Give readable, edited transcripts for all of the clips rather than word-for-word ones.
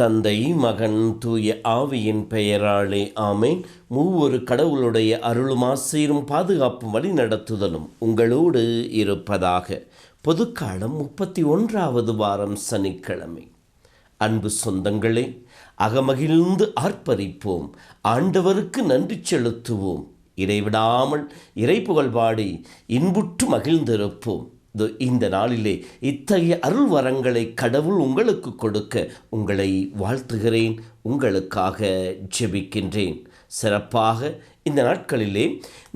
தந்தை, மகன், தூய ஆவியின் பெயராலே ஆமேன். மூவொரு கடவுளுடைய அருளும் ஆசீரும் பாதுகாப்பும் வழி நடத்துதலும் உங்களோடு இருப்பதாக. பொதுக்காலம் 31வது வாரம் சனிக்கிழமை. அன்பு சொந்தங்களே, அகமகிழ்ந்து ஆர்ப்பரிப்போம், ஆண்டவருக்கு நன்றி செலுத்துவோம், இடைவிடாமல் இறைப்புகழ் பாடி இன்புற்று மகிழ்ந்திருப்போம். இந்த நாளிலே இத்தகைய அருள் வரங்களை கடவுள் உங்களுக்கு கொடுக்க உங்களை வாழ்த்துகிறேன், உங்களுக்காக ஜெபிக்கின்றேன். சிறப்பாக இந்த நாட்களிலே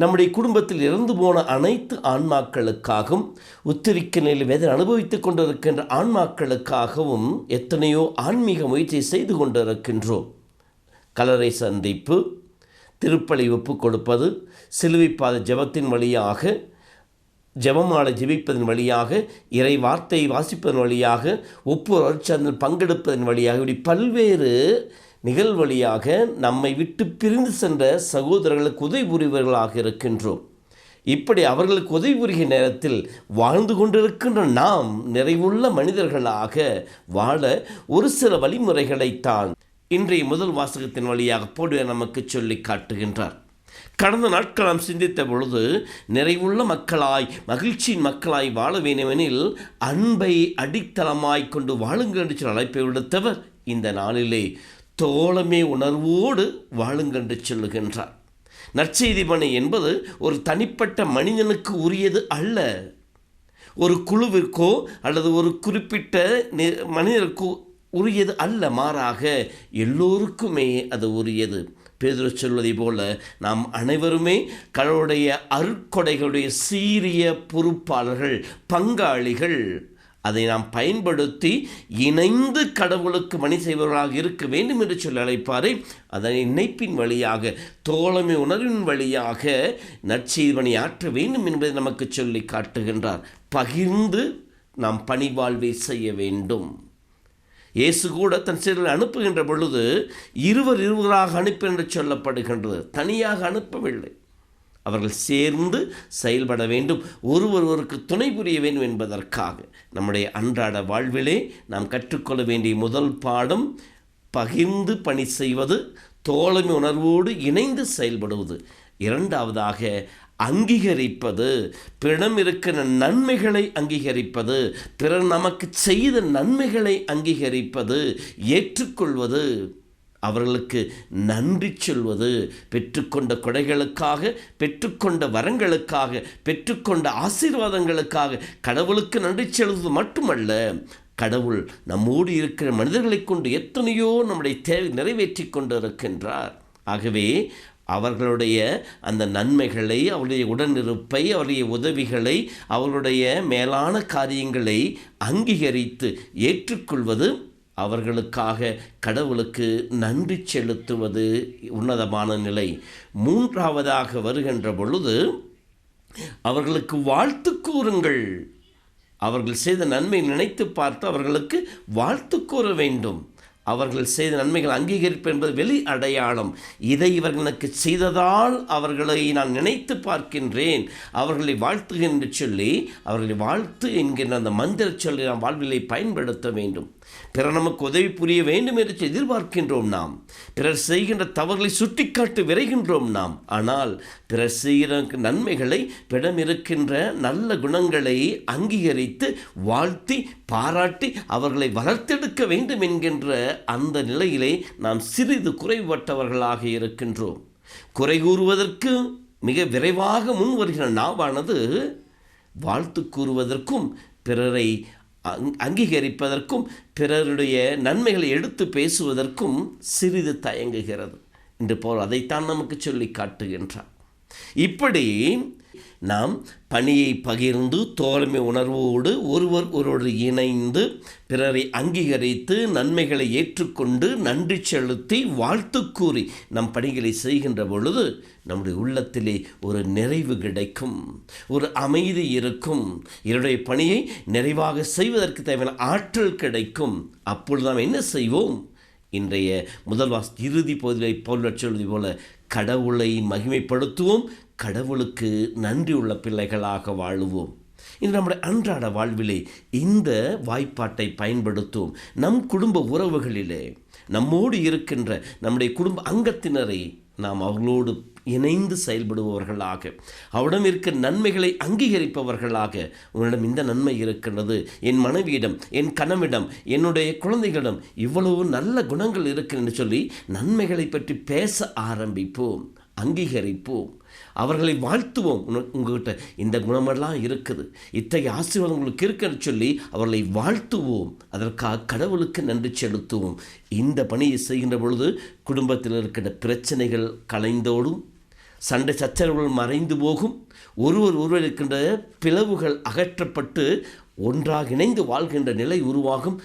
நம்முடைய குடும்பத்தில் இறந்து போன அனைத்து ஆன்மாக்களுக்காகவும், உத்திரிக்க நிலையில் வேதனை அனுபவித்துக் கொண்டிருக்கின்ற ஆன்மாக்களுக்காகவும் எத்தனையோ ஆன்மீக முயற்சி செய்து கொண்டிருக்கின்றோம். கலரை சந்திப்பு, திருப்பலி ஒப்புக் கொடுப்பது, சிலுவைப்பாத ஜெபத்தின் வழியாக, ஜெபமாலை ஜெபிப்பதன் வழியாக, இறை வார்த்தையை வாசிப்பதன் வழியாக, ஒப்பு அருட்சாதனில் பங்கெடுப்பதன் வழியாக, இப்படி பல்வேறு நிகழ்வு வழியாக நம்மை விட்டு பிரிந்து சென்ற சகோதரர்களுக்கு உதவி புரிவர்களாக இருக்கின்றோம். இப்படி அவர்களுக்கு உதவி புரிகிற நேரத்தில் வாழ்ந்து கொண்டிருக்கின்ற நாம் நிறைவுள்ள மனிதர்களாக வாழ ஒரு சில வழிமுறைகளைத்தான் இன்றைய முதல் வாசகத்தின் வழியாக போடுவே நமக்கு சொல்லி காட்டுகின்றார். கடந்த நாட்கள் நாம் சிந்தித்த பொழுது, நிறைவுள்ள மக்களாய், மகிழ்ச்சியின் மக்களாய் வாழ வேண்டுமெனில் அன்பை அடித்தளமாய் கொண்டு வாழுங்கள் என்று அழைப்பை விடுத்தவர் இந்த நாளிலே தோழமை உணர்வோடு வாழுங்கள் என்று சொல்லுகின்றார். நற்செய்தி பணி என்பது ஒரு தனிப்பட்ட மனிதனுக்கு உரியது அல்ல, ஒரு குழுவிற்கோ அல்லது ஒரு குறிப்பிட்ட மனிதருக்கோ உரியது அல்ல, மாறாக எல்லோருக்குமே அது உரியது. பேதுரு சொல்வதை போல நாம் அனைவருமே கடவுளுடைய அருட்கொடைகளுடைய சீரிய பொறுப்பாளர்கள், பங்காளிகள். அதை நாம் பயன்படுத்தி இணைந்து கடவுளுக்கு பணி செய்பவர்களாக இருக்க வேண்டும் என்று சொல்லி அழைப்பாரே, அதனை இணைப்பின் வழியாக, தோழமை உணர்வின் வழியாக நற்செய்தி பணி ஆற்ற வேண்டும் என்பதை நமக்கு சொல்லி காட்டுகின்றார். பகிர்ந்து நாம் பணி வாழ்வை செய்ய வேண்டும். இயேசு கூட தன் சீடர்களை அனுப்புகின்ற பொழுது இருவராக அனுப்பு என்று சொல்லப்படுகின்றது, தனியாக அனுப்பவில்லை. அவர்கள் சேர்ந்து செயல்பட வேண்டும், ஒருவருக்கு துணை புரிய வேண்டும் என்பதற்காக. நம்முடைய அன்றாட வாழ்விலே நாம் கற்றுக்கொள்ள வேண்டிய முதல் பாடம் பகிர்ந்து பணி செய்வது, தோழமை உணர்வோடு இணைந்து செயல்படுவது. இரண்டாவதாக அங்கீகரிப்பது, பிறரிடம் இருக்கிற நன்மைகளை அங்கீகரிப்பது, பிறர் நமக்கு செய்த நன்மைகளை அங்கீகரிப்பது, ஏற்றுக்கொள்வது, அவர்களுக்கு நன்றி சொல்வது, பெற்றுக்கொண்ட கொடைகளுக்காக, பெற்றுக்கொண்ட வரங்களுக்காக, பெற்றுக்கொண்ட ஆசீர்வாதங்களுக்காக கடவுளுக்கு நன்றி செலுத்துவது மட்டுமல்ல, கடவுள் நம்மோடு இருக்கிற மனிதர்களை கொண்டு எத்தனையோ நம்முடைய தேவை நிறைவேற்றி கொண்டு இருக்கின்றார். ஆகவே அவர்களுடைய அந்த நன்மைகளை, அவருடைய உடனிருப்பை, அவருடைய உதவிகளை, அவர்களுடைய மேலான காரியங்களை அங்கீகரித்து ஏற்றுக்கொள்வது, அவர்களுக்காக கடவுளுக்கு நன்றி செலுத்துவது உன்னதமான நிலை. மூன்றாவதாக வருகின்ற பொழுது அவர்களுக்கு வாழ்த்து கூறுங்கள். அவர்கள் செய்த நன்மை நினைத்து பார்த்து அவர்களுக்கு வாழ்த்து கூற வேண்டும். அவர்கள் செய்த நன்மைகள் அங்கீகரிப்பு என்பது வெளி அடையாளம். இதை இவர்களுக்கு செய்ததால் அவர்களை நான் நினைத்து பார்க்கின்றேன், அவர்களை வாழ்த்துகிறேன் என்று சொல்லி, அவர்களை வாழ்த்து என்கின்ற அந்த மந்திர சொல்லி நாம் வாழ்விலை பயன்படுத்த வேண்டும். பிறர் நமக்கு உதவி புரிய வேண்டும் என்று எதிர்பார்க்கின்றோம் நாம். பிறர் செய்கின்ற தவறுகளை சுட்டிக்காட்டு விரைகின்றோம் நாம். ஆனால் பிறர் செய்கிற நன்மைகளை, பிடம் இருக்கின்ற நல்ல குணங்களை அங்கீகரித்து வாழ்த்தி பாராட்டி அவர்களை வளர்த்தெடுக்க வேண்டும் என்கின்ற அந்த நிலையிலே நாம் சிறிது குறைபட்டவர்களாக இருக்கின்றோம். குறை கூறுவதற்கு மிக விரைவாக முன் வருகிற நாவானது வாழ்த்து கூறுவதற்கும், பிறரை அங்கீகரிப்பதற்கும், பிறருடைய நன்மைகளை எடுத்து பேசுவதற்கும் சிறிது தயங்குகிறது என்று போல் அதைத்தான் நமக்கு சொல்லி காட்டுகின்றார். இப்படி நாம் பணியை பகிர்ந்து தோழமை உணர்வோடு ஒருவர் இணைந்து பிறரை அங்கீகரித்து நன்மைகளை ஏற்றுக்கொண்டு நன்றி செலுத்தி வாழ்த்து கூறி நம் பணிகளை செய்கின்ற பொழுது நம்முடைய உள்ளத்திலே ஒரு நிறைவு கிடைக்கும், ஒரு அமைதி இருக்கும், என்னுடைய பணியை நிறைவாக செய்வதற்கு தேவையான ஆற்றல் கிடைக்கும். அப்பொழுது நாம் என்ன செய்வோம்? இன்றைய முதல் இறுதி பகுதியை பவுல் சொல்வது போல கடவுளை மகிமைப்படுத்துவோம், கடவுளுக்கு நன்றி உள்ள பிள்ளைகளாக வாழுவோம். இன்று நம்முடைய அன்றாட வாழ்விலே இந்த வாய்ப்பாட்டை பயன்படுத்துவோம். நம் குடும்ப உறவுகளிலே நம்மோடு இருக்கின்ற நம்முடைய குடும்ப அங்கத்தினரை நாம் அவர்களோடு இணைந்து செயல்படுபவர்களாக, அவரிடம் இருக்க நன்மைகளை அங்கீகரிப்பவர்களாக, உங்களிடம் இந்த நன்மை இருக்கின்றது, என் மனைவியிடம், என் கணவனிடம், என்னுடைய குழந்தைகளிடம் இவ்வளவு நல்ல குணங்கள் இருக்குன்னு சொல்லி நன்மைகளை பற்றி பேச ஆரம்பிப்போம், அங்கீகரிப்போம், அவர்களை வாழ்த்துவோம். உங்கள்கிட்ட இந்த குணமெல்லாம் இருக்குது, இத்தகைய ஆசீர்வாதம் உங்களுக்கு இருக்குன்னு சொல்லி அவர்களை வாழ்த்துவோம், அதற்காக கடவுளுக்கு நன்றி செலுத்துவோம். இந்த பணியை செய்கின்ற பொழுது குடும்பத்தில் இருக்கிற பிரச்சனைகள் கலைந்தோடும், சண்டை சச்சரவுகள் மறைந்து போகும், ஒருவர் இருக்கின்ற பிளவுகள் அகற்றப்பட்டு ஒன்றாக இணைந்து வாழ்கின்ற நிலை உருவாகும்,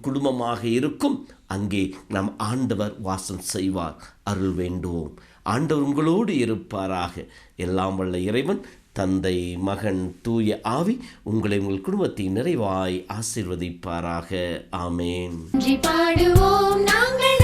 குடும்பமாக இருக்கும். அங்கே நாம் ஆண்டவர் வாசம் செய்வார். அருள் வேண்டுவோம். ஆண்டவர் உங்களோடு இருப்பாராக. எல்லாம் வல்ல இறைவன் தந்தை, மகன், தூய ஆவி உங்களை உங்கள் குடும்பத்தை நிறைவாய் ஆசீர்வதிப்பாராக. ஆமேன். பாடுவோம் நாங்கள்